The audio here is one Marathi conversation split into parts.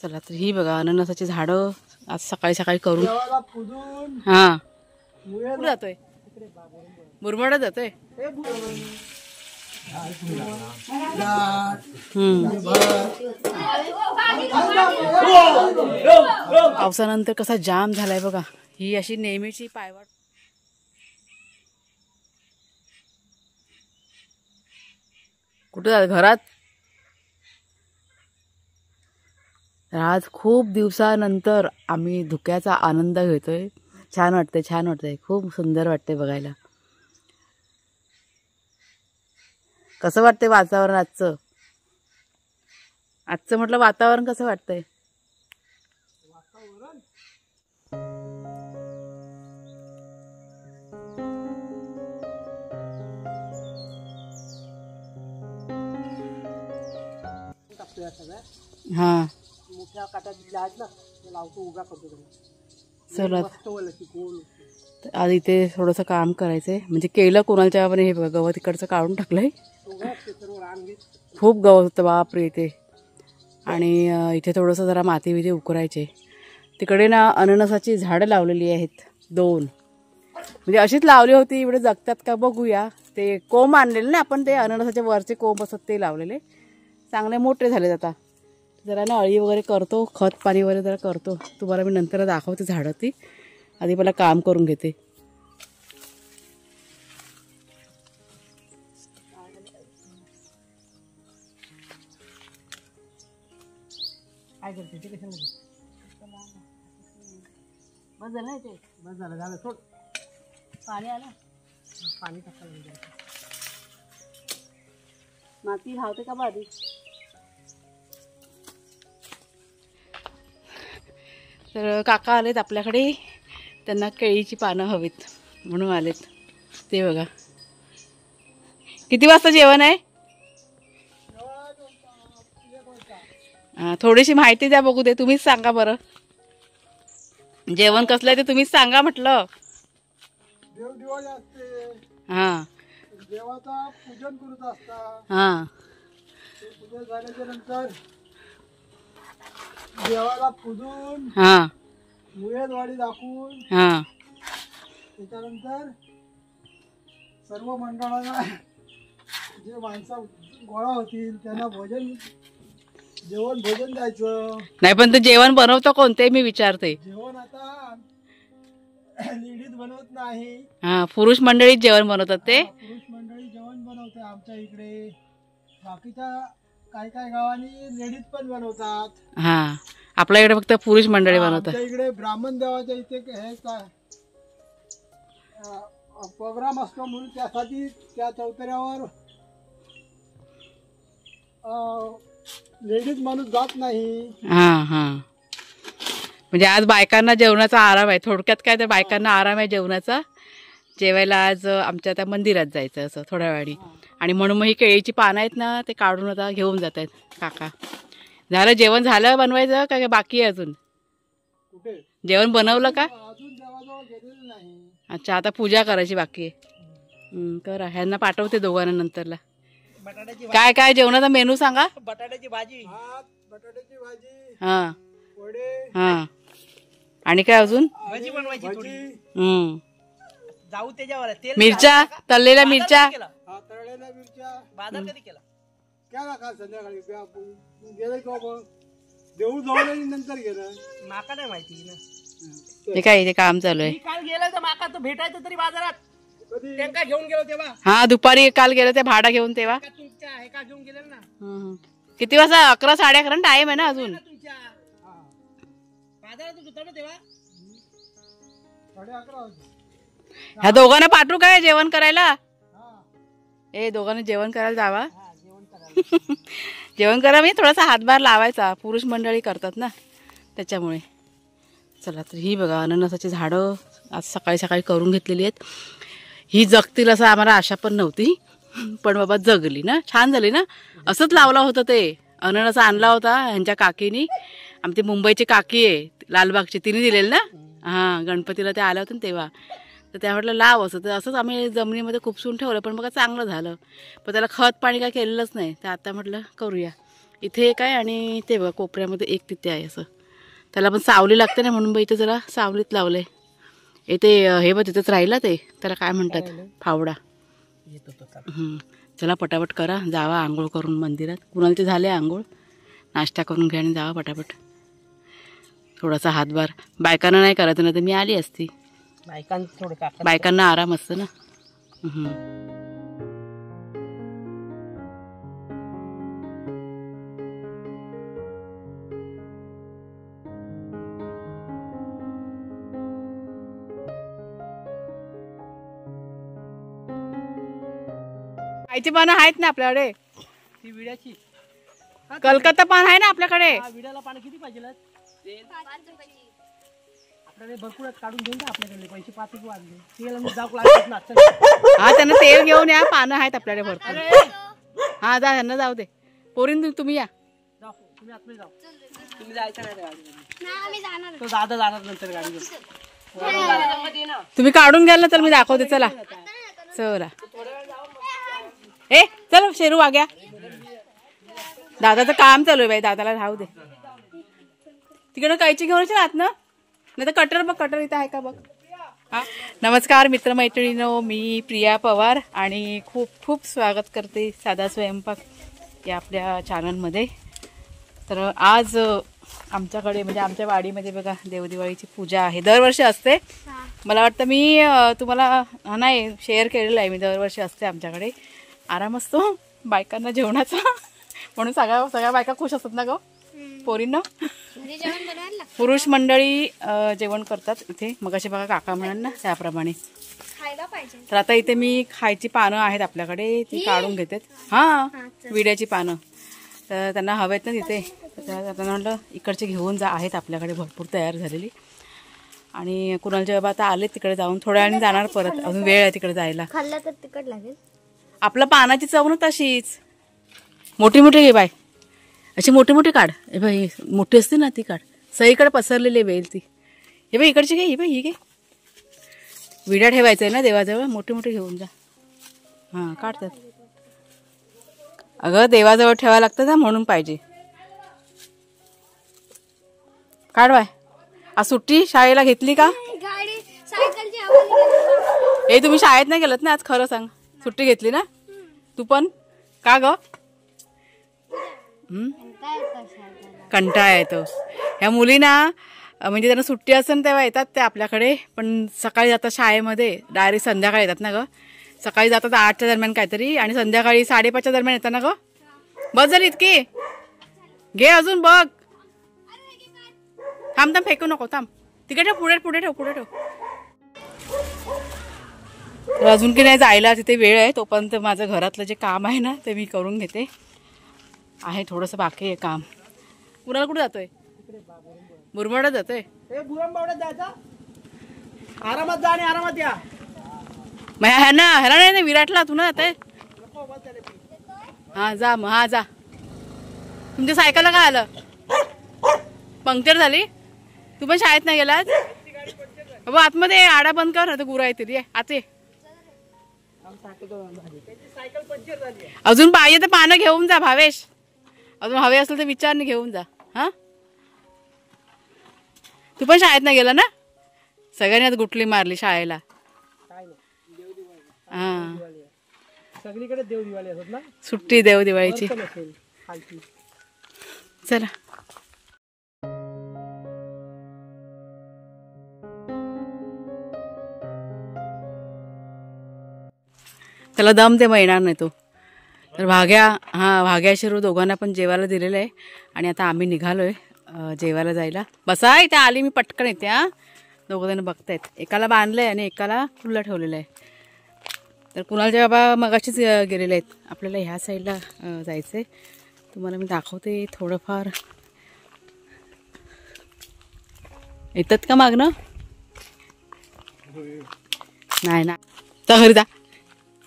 चला तर ही बघा अननसाची झाडं आज सकाळी सकाळी करून हा कुठे जातोय मुरमाडा जातोय पावसानंतर कसा जाम झालाय बघा. ही अशी नेहमीची पायवाट. कुठे जात घरात. आज खूप दिवसानंतर आम्ही धुक्याचा आनंद घेतोय. छान वाटतंय छान वाटतंय खूप सुंदर वाटतंय बघायला. कसं वाटतंय वातावरण आजचं. आजचं म्हटलं वातावरण कसं वाटतंय. हा मोठ्या काट्यात आहेत ना लावतो उभा करतो. चला आज इथे थोडंसं काम करायचंय. म्हणजे केलं कोणाच्या पण हे गवत इकडचं काढून टाकलंय. खूप गवत होतं बापरे इथे. आणि इथे थोडंसं जरा माती बिती उकरायचे. तिकडे ना अननसाची झाडं लावलेली आहेत 2. म्हणजे अशीच लावली होती. एवढे जगतात का बघूया. ते कोंब आणलेले ना आपण ते अननसाचे वरचे कोंब असतात ते लावलेले चांगले मोठे झालेत. आता जरा ना अळी वगैरे करतो खत पाणी वगैरे जरा करतो. तुम्हाला मी नंतर दाखवते झाडं ती. आधी मला काम करून घेते. काय करते ते कशाला बस झालं ना ते. बस झालं झालं सोड. पाणी आलं पाणी टाकायला माती धावते का बा आधी. तर काका आलेत आपल्याकडे. त्यांना केळीची पानं हवीत म्हणून आलेत. ते बघा किती वाजता जेवण आहे. थोडीशी माहिती द्या बघू दे. तुम्हीच सांगा बरं. जेवण कसलं आहे ते तुम्हीच सांगा म्हटलं. देव दिवाळी असते. हां देवाचा पूजन करत असतात. हां पूजन झाल्याच्या नंतर देवाला पूजून हां मुळेदवाडी दाखवून हां त्याच्यानंतर सर्व मंडळांना जे माणसं गोळा होतील त्यांना जेवण भोजन द्यायचं. नाही पण ते जेवण बनवतं कोण ते मी विचारते. जेवण आता लेडीज बनवत नाही. हां पुरुष मंडळीच जेवण बनवतात ते. पुरुष मंडळी जेवण बनवते आमच्या इकडे. बाकीच्या काही काही गावांनी लेडीज पण बनवतात. हां आपल्या इकडे फक्त पुरुष मंडळी बनवतात. आमच्या इकडे ब्राह्मण देवाच्या इथे हे प्रोग्राम असतो म्हणून त्यासाठी त्या चौतऱ्यावर लेडीज माणूस जात नाही. हां हां म्हणजे आज बायकांना जेवणाचा आराम आहे. थोडक्यात काय तर बायकांना आराम आहे जेवणाचा. जेवायला आज आमच्या त्या मंदिरात जायचं असं थोड्या वेळाने. आणि म्हणून मग ही केळीची पानं आहेत ना ते काढून आता घेऊन जात आहेत काका. झालं जेवण झालं बनवायचं का बाकी आहे अजून. कुठे जेवण बनवलं का. अजून देवाजवळ गेलेलं नाही. अच्छा आता पूजा करायची बाकी आहे. करा ह्यांना पाठवते दोघांना नंतरला. बटाट्याची काय काय जेवणाचा मेनू सांगा. बटाट्याची भाजी भात बटाट्याची भाजी हां वडे हां आणि काय अजून. भाजी बनवायची थोडी. जाऊ त्याच्यावर मिरच्या तळलेल्या मिरच्या. तळलेल्या मिरच्या. बाजार कधी केला. केला का संध्याकाळी गेलं किंवा मग देऊ जवळ नंतर गेलं. माका नाही माहिती ना. ते काय ते काम चालू आहे. काल गेलं तर माका तर भेटायचं तरी बाजारात. त्यांना घेऊन गेलो तेव्हा. हा दुपारी काल गेलं ते भाडा घेऊन तेव्हा. तुमच्या आहे का घेऊन गेले ना. किती वाजता 11 11:30 टाइम आहे ना अजून. तुमच्या बाजारात होता ना तेव्हा. 11:30 वाजता. ह्या दोघांना पाठवू काय जेवण करायला. ए दोघांना जेवण करायला जावा. जेवण करा. मी थोडासा हातभार लावायचा. पुरुष मंडळी करतात ना त्याच्यामुळे. चला तर ही बघा अननसाची झाडं आज सकाळी सकाळी करून घेतलेली आहेत. ही जगतील असं आम्हाला आशा पण नव्हती पण बाबा जगली ना. छान झाली ना. असंच लावला होतं ते अननस आणला होता ह्यांच्या काकीनी. आमची मुंबईची काकी आहे लालबागची तिने दिलेलं ना. हां गणपतीला ते आल्या होतं तेव्हा. तर त्या म्हटलं लाव असं. तर असंच आम्ही जमिनीमध्ये खुपसून ठेवलं पण बघा चांगलं झालं. पण त्याला खत पाणी काय केलेलंच नाही. तर आता म्हटलं करूया. इथे एक आहे आणि ते बघा कोपऱ्यामध्ये एक तिथे आहे असं. त्याला पण सावली लागते ना म्हणून इथे जरा सावलीत लावलंय. इथे हे बघ तिथंच राहिला ते, त्याला काय म्हणतात, फावडा. चला पटापट करा, जावा आंघोळ करून मंदिरात. कुणालचे झाले आंघोळ, नाश्ता करून घ्या आणि जावा पटापट. थोडासा हातभार बायकांना नाही करायचं ना, तर मी आली असती. बायकांना आराम असतं ना. आईची पानं आहेत ना आपल्याकडे, ती विड्याची कलकत्ता पान आहे ना आपल्याकडे. विड्याला पानं किती पाहिजे आपल्याकडे? भरपूर काढून घेऊन जा आपल्याकडे, पैसे 5 रुपये वाढले. तेल आणि जाऊ लागतात ना. हा त्यांना तेल घेऊन या, पानं आहेत आपल्याकडे भरपूर. हा जा, त्यांना जाऊ दे. पोरीन तुम्ही या. तुम्ही आतमध्ये जाऊ. तुम्ही जायचं नाही, तो दादा जाणार नंतर गाडी. तुम्ही काढून घ्याल ना तर मी दाखवते. चला चला. ए चल शेरू वाग्या, दादाचं काम चालू आहे बाई, दादाला राहू दे. तिकडं कैची घेऊन आत ना, नाही तर कटर बघ, कटर इथं आहे का बघ. हा नमस्कार मित्रमैत्रिणींनो, मी प्रिया पवार आणि खूप खूप स्वागत करते साधा स्वयंपाक या आपल्या चॅनलमध्ये. तर आज आमच्याकडे म्हणजे आमच्या वाडीमध्ये बघा देवदिवाळीची पूजा आहे. दरवर्षी असते. मला वाटतं मी तुम्हाला नाही शेअर केलेलं आहे, मी दरवर्षी असते आमच्याकडे. आराम असतो बायकांना जेवणाचा म्हणून सगळ्या बायका खुश असतात ना गं पोरींना. पुरुष मंडळी जेवण करतात इथे. मग असे बघा काका म्हणाल ना त्याप्रमाणे. तर आता इथे मी खायची पानं आहेत आपल्याकडे, ती काढून घेतात. हा विड्याची पानं तर त्यांना हवेत ना तिथे, त्यांना म्हटलं इकडचे घेऊन जा, आहेत आपल्याकडे भरपूर तयार झालेली. आणि कुणालचे बाबा आता आले तिकडे जाऊन, थोड्या वेळाने जाणार परत, अजून वेळ आहे तिकडे जायला. खाल्ला तर तिखट लागेल. आपलं पानाची चव ना तशीच. मोठी मोठी घे बाय, अशी मोठी मोठी काढ. हे बाई मोठी असते ना ती काढ, सगळीकडे पसरलेली वेल ती. हे बाई इकडची घे, ही बाई ही घे. विडा ठेवायचा आहे ना देवाजवळ, मोठी मोठी घेऊन जा. हां काढतात. अगं देवाजवळ ठेवायला लागतं ना म्हणून पाहिजे. काढ बाय. आज सुट्टी शाळेला घेतली का? ए तुम्ही शाळेत नाही गेलत ना आज, खरं सांग. सुट्टी घेतली ना तू पण? का ग? कंटाळा येतो ह्या मुलींना. म्हणजे त्यांना सुट्टी असेल तेव्हा येतात ते आपल्याकडे, पण सकाळी जातात शाळेमध्ये, डायरेक्ट संध्याकाळी येतात ना ग. सकाळी जातात 8च्या दरम्यान काहीतरी आणि संध्याकाळी 5:30च्या दरम्यान येतात ना ग. बस झाली इतकी, घे अजून बघ. थांब थांब फेकू नको, थांब तिकडे ठेव, पुढे ठेव, पुढे ठेव. तर अजून की नाही जायला तिथे वेळ आहे, तोपर्यंत माझं घरातलं जे काम आहे ना ते मी करून घेते. आहे थोडंसं बाकी आहे काम. कुणाला कुठे जातोय? मुरमाडात जातोय. बुरंबावड्यात जायचा, आरामात जा आणि आरामात या. मग ह्याला नाही विराटला तू ना जाते. हा जा मग, हा जा. तुमच्या सायकलला काय आलं? पंक्चर झाली? तू पण शाळेत नाही गेलात? बाबा आतमध्ये आडा बंद कर, आता गुरा येतील. आते अजून पाहिजे तर पानं घेऊन जा भावेश, अजून हवे असेल तर विचारणे घेऊन जा. हा तू पण शाळेत नाही गेला ना? सगळ्यांनी आता गुटली मारली शाळेला. हा सगळीकडे देव दिवाळी असत ना, सुट्टी देव दिवाळीची. चला त्याला दम ते येणार नाही तो. तर भाग्या शिरू दोघांना पण जेवायला दिलेलं आहे आणि आता आम्ही निघालोय जेवायला जायला. बसा इथे आली मी पटकन येते. हा दोघं जण बघतायत, एकाला बांधलंय आणि एकाला खुल्लं ठेवलेलं आहे. तर कुणालचे बाबा मगाशीच गेलेले आहेत. आपल्याला ह्या साईडला जायचंय, तुम्हाला मी दाखवते थोडंफार. येतात का मागणं? नाही ना, जा घरी जा,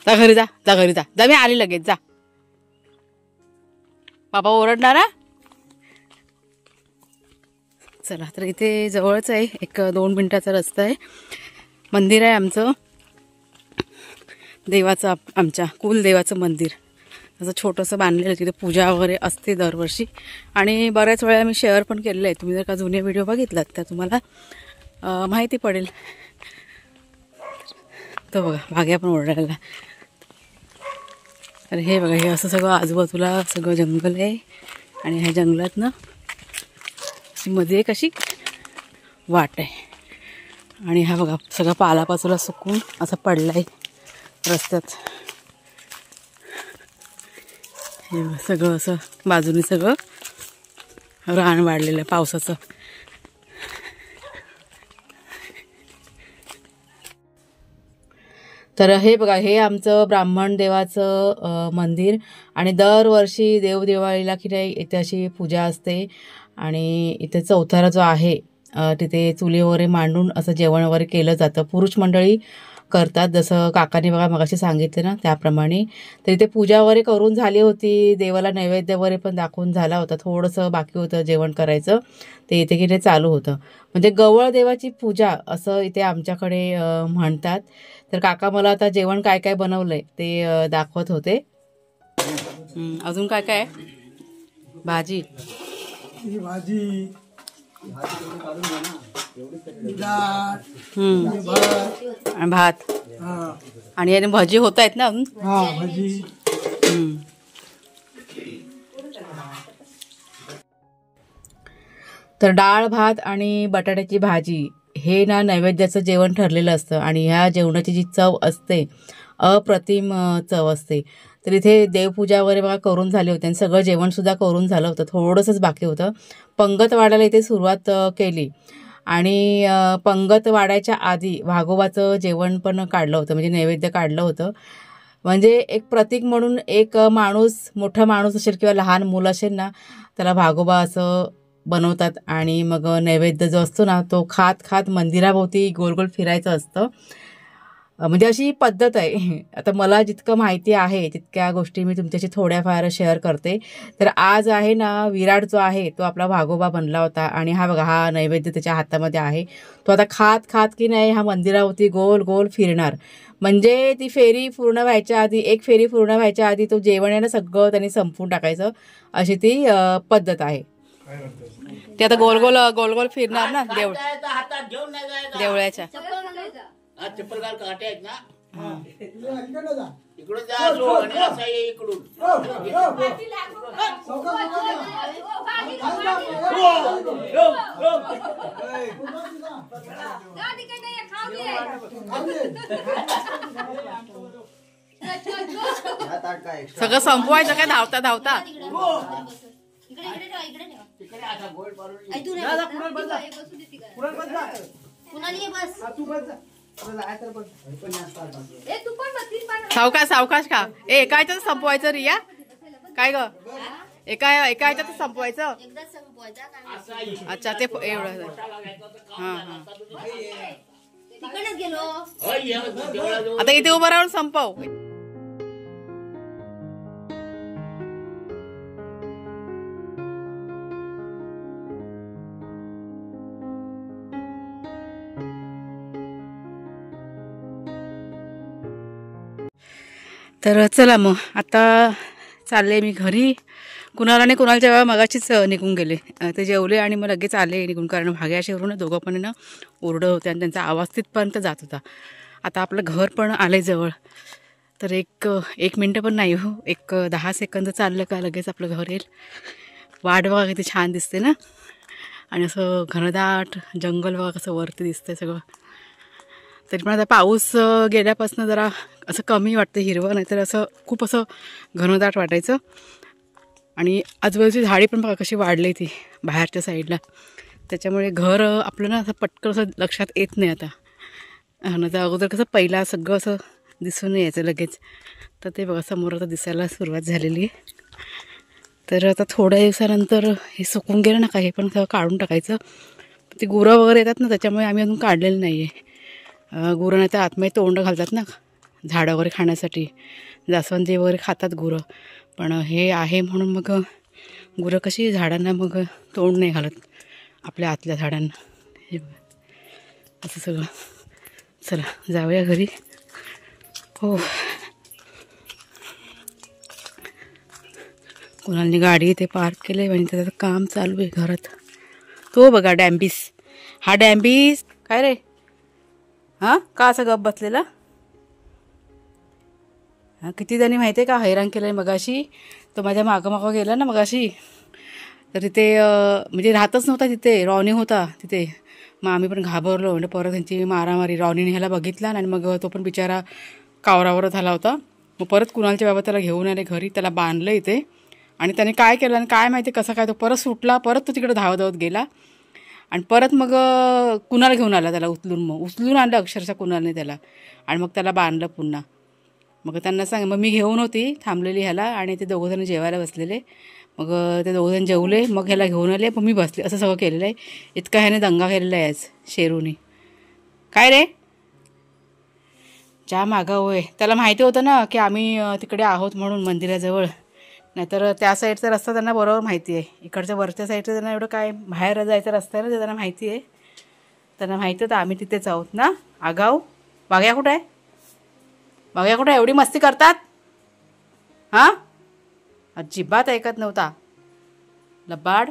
जा घरी जा, जा घरी जा, जा मी आली लगेच, जा. बाबा ओरडणारा. चला तर इथे जवळच आहे, 1-2 मिनिटाचा रस्ता आहे. मंदिर आहे आमचं देवाचं, आमच्या कुलदेवाचं मंदिर. असं छोटंसं बांधलेलं आहे. तिथे पूजा वगैरे असते दरवर्षी आणि बऱ्याच वेळा मी शेअर पण केलेलं आहे. तुम्ही जर का जुने व्हिडिओ बघितलात तर तुम्हाला माहिती पडेल. तर बघा भाग्या पण ओरडायला. तर हे बघा, हे असं सगळं आजूबाजूला सगळं जंगल आहे आणि ह्या जंगलात ना मध्ये एक अशी वाट आहे आणि हा बघा सगळा पालापाचोला सुकून असं पडला आहे रस्त्यात. हे सगळं असं बाजूने सगळं रान वाढलेलं आहे पावसाचं. तर हे बघा, हे आमचं ब्राह्मण देवाचं मंदिर आणि दरवर्षी देवदिवाळीला की नाही इथे अशी पूजा असते आणि इथे चौथारा जो आहे तिथे चुली वगैरे मांडून असं जेवण वगैरे केलं जातं. पुरुष मंडळी करतात, जसं काकाने बघा मगाशी सांगितले ना त्याप्रमाणे. तर इथे पूजा वगैरे करून झाली होती, देवाला नैवेद्य वगैरे पण दाखवून झाला होता. थोडंसं बाकी होतं जेवण करायचं, ते इथे की नाही चालू होतं. म्हणजे गवळ देवाची पूजा असं इथे आमच्याकडे म्हणतात. तर काका मला आता जेवण काय काय बनवलंय ते दाखवत होते. अजून काय काय भाजी, ही भाजी, आणि भात आणि याने भजी होत आहेत ना अजून. भाजी. तर डाळ भात आणि बटाट्याची भाजी हे ना नैवेद्याचं जेवण ठरलेलं असतं आणि ह्या जेवणाची जी चव असते अप्रतिम चव असते. तर इथे देवपूजा वगैरे बघा करून झाली होती आणि सगळं जेवणसुद्धा करून झालं होतं. थोडंसंच बाकी होतं. पंगत वाढायला इथे सुरुवात केली आणि पंगत वाढायच्या आधी भागोबाचं जेवण पण काढलं होतं, म्हणजे नैवेद्य काढलं होतं. म्हणजे एक प्रतीक म्हणून एक माणूस, मोठा माणूस असेल किंवा लहान मुलं असेल ना, त्याला भागोबा असं बनवतात आणि मग नैवेद्य जो असतो ना तो खात खात मंदिराभोवती गोल गोल फिरायचं असतं. म्हणजे अशी पद्धत आहे. आता मला जितकं माहिती आहे तितक्या गोष्टी मी तुमच्याशी थोड्याफार शेअर करते. तर आज आहे ना विराट जो आहे तो आपला भागोबा बनला होता आणि हा बघा हा नैवेद्य त्याच्या हातामध्ये आहे. तो आता खात खात की नाही हा मंदिरावरती गोल गोल फिरणार. म्हणजे ती फेरी पूर्ण व्हायच्या आधी, एक फेरी पूर्ण व्हायच्या आधी तो जेवण आहे ना सगळं त्यांनी संपवून टाकायचं, अशी ती पद्धत आहे. ते आता गोल गोल गोल गोल फिरणार ना देवळ्याच्या. चप्पल घाल, काटे आहेत ना इकडे इकडून जा असो आणि असा ये इकडून. सगळं संपवायचं काय धावता धावता. सावकाश सावकाश खा. एका ह्याच्यात संपवायचं रिया, काय ग एका ह्याच्यात संपवायचं. अच्छा ते एवढं. हां हां आता इथे उभं राहून संपव. तर चला मग आता चालले मी घरी. कुणाला नाही कुणालच्या वेळा मगाशीच निघून गेले. ते जेवले आणि मग लगेच आले निघून, कारण भाग्याशेवरून दोघं पण ना ओरडत होते आणि त्यांचा आवाज तिथपर्यंत जात होता. आता आपलं घर पण आले जवळ, तर एक मिनटं पण नाही हो, 10 सेकंद चाललं का लगेच आपलं घर येईल. वाट बघा किती छान दिसते ना, आणि असं घनदाट जंगल बघा कसं वरती दिसतंय सगळं. तरी पण आता पाऊस गेल्यापासून जरा असं कमी वाटतं हिरवं, नाहीतर असं खूप असं घनदाट वाटायचं. आणि आजूबाजूची झाडी पण बघा कशी वाढली ती बाहेरच्या साईडला, त्याच्यामुळे घर आपलं ना असं पटकन असं लक्षात येत नाही. आता तर अगोदर कसं पहिला सगळं असं दिसून यायचं लगेच, तर ते बघा समोर आता दिसायला सुरुवात झालेली आहे. तर आता थोड्या दिवसानंतर हे सुकून गेलं ना का हे पण काढून टाकायचं. ते गुरं वगैरे येतात ना, त्याच्यामुळे आम्ही अजून काढलेलं नाही आहे. गुरं नाही तर आतमध्ये तोंड घालतात ना झाडं वगैरे खाण्यासाठी, जास्वंदी वगैरे खातात गुरं. पण हे आहे म्हणून मग गुरं कशी झाडांना मग तोंड नाही घालत आपल्या आतल्या झाडांना. हे असं सगळं. चला जाऊया घरी. हो कुणालनी गाडी इथे पार्क केली आणि त्याचं काम चालू आहे घरात. तो बघा डॅम्बिस. हा डॅम्बिस काय रे? हां का असं गप बसलेला? हां किती जणी माहिती आहे का हैराण केलं आहे मगाशी. तो माझ्या मागं गेला ना मगाशी, तर तिथे म्हणजे राहतच नव्हता तिथे. रॉनी होता तिथे. मग आम्ही पण घाबरलो. म्हणजे परत त्यांची मारामारी. रॉनीने ह्याला बघितला आणि मग तो पण बिचारा कावरावर झाला होता. मग परत कुणालचे बाबा त्याला घेऊन आले घरी. त्याला बांधलं इथे आणि त्याने काय केलं आणि काय माहिती कसं काय तो परत सुटला. परत तो तिकडे धावत गेला आणि परत मग कुणाला घेऊन आला त्याला उचलून आणलं अक्षरशः कुणालने त्याला. आणि मग त्याला बांधलं पुन्हा. मग त्यांना मग मी घेऊन होती थांबलेली ह्याला आणि ते दोघंजण जेवायला बसलेले. मग ते दोघंजण जेवले मग ह्याला घेऊन आले. मग मी बसले. असं सगळं केलेलं आहे. इतका ह्याने दंगा केलेला आहे आज शेरूने. काय रे ज्या मागं होय. त्याला माहिती होतं ना की आम्ही तिकडे आहोत म्हणून मंदिराजवळ. नाहीतर त्या साईडचा रस्ता त्यांना बरोबर माहिती आहे. इकडच्या वरच्या साईडचं त्यांना एवढं काय बाहेर जायचा रस्ता आहे ना ते त्यांना माहिती आहे. त्यांना माहिती होतं आम्ही तिथेच आहोत ना. आगाऊ बाग्या कुठं आहे? बाग्या कुठं एवढी मस्ती करतात? हां अजिबात ऐकत नव्हता लबाड.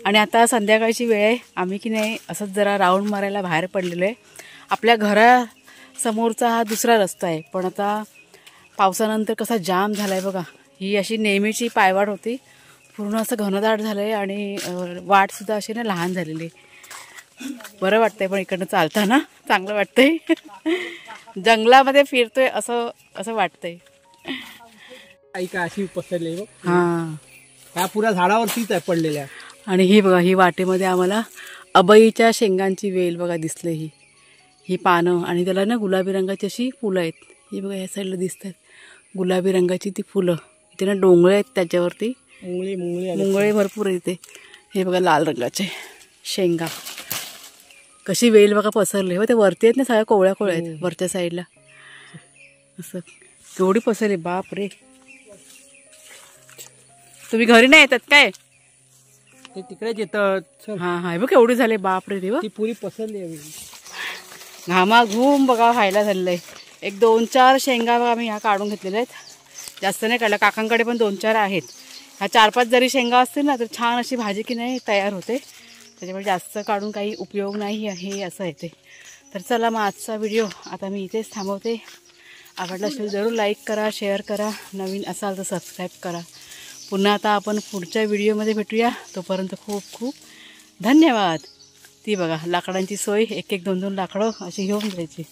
आणि आता संध्याकाळची वेळ आहे. आम्ही की नाही असंच जरा राऊंड मारायला बाहेर पडलेलो आहे. आपल्या घरासमोरचा हा दुसरा रस्ता आहे, पण आता पावसानंतर कसा जाम झाला आहे बघा. ही अशी नेहमीची पायवाट होती, पूर्ण असं घनदाट झालं आहे आणि वाटसुद्धा अशी ना लहान झालेली. बरं वाटतंय पण इकडनं चालताना चांगलं वाटतंय. जंगलामध्ये फिरतोय असं असं वाटतंय. ऐका अशी पसरली बघ. हां ह्या पुऱ्या झाडावरतीच आहे पडलेल्या. आणि ही बघा ही वाटेमध्ये आम्हाला अबईच्या शेंगांची वेल बघा दिसलं. ही पानं आणि त्याला ना गुलाबी रंगाची अशी फुलं आहेत. ही बघा या साईडला दिसतात गुलाबी रंगाची ती फुलं. इथे ना डोंगळे आहेत त्याच्यावरती मुंगळे भरपूर आहेत इथे. हे बघा लाल रंगाचे शेंगा. कशी वेल बघा पसरली हो. ते वरती आहेत ना सगळ्या कोवळ्या आहेत वरच्या साईडला. असं केवढी पसरली बाप रे. तुम्ही घरी नाही येतात काय? ते तिकडेच येतात. हां हां बघ केवढी झाली बाप रे. ती पुरी पसरली आहे. घामाघूम बघा व्हायला झालेलं आहे. एक 2-4 शेंगा बघा आम्ही ह्या काढून घेतलेल्या आहेत. जास्त नाही काढल्या. काकांकडे पण 2-4 आहेत. ह्या 4-5 जरी शेंगा असतील ना तर छान अशी भाजी की नाही तयार होते. त्याच्यामुळे जास्त काढून काही उपयोग नाही आहे असं आहे ते. तर चला मग आजचा व्हिडिओ आता मी इथेच थांबवते. आवडला असेल जरूर लाईक करा, शेअर करा. नवीन असाल तर सबस्क्राईब करा. पुन्हा आता आपण पुढच्या व्हिडिओमध्ये भेटूया. तोपर्यंत खूप खूप धन्यवाद. ती बघा लाकडांची सोय 1-1, 2-2 लाकडं अशी घेऊन जायची.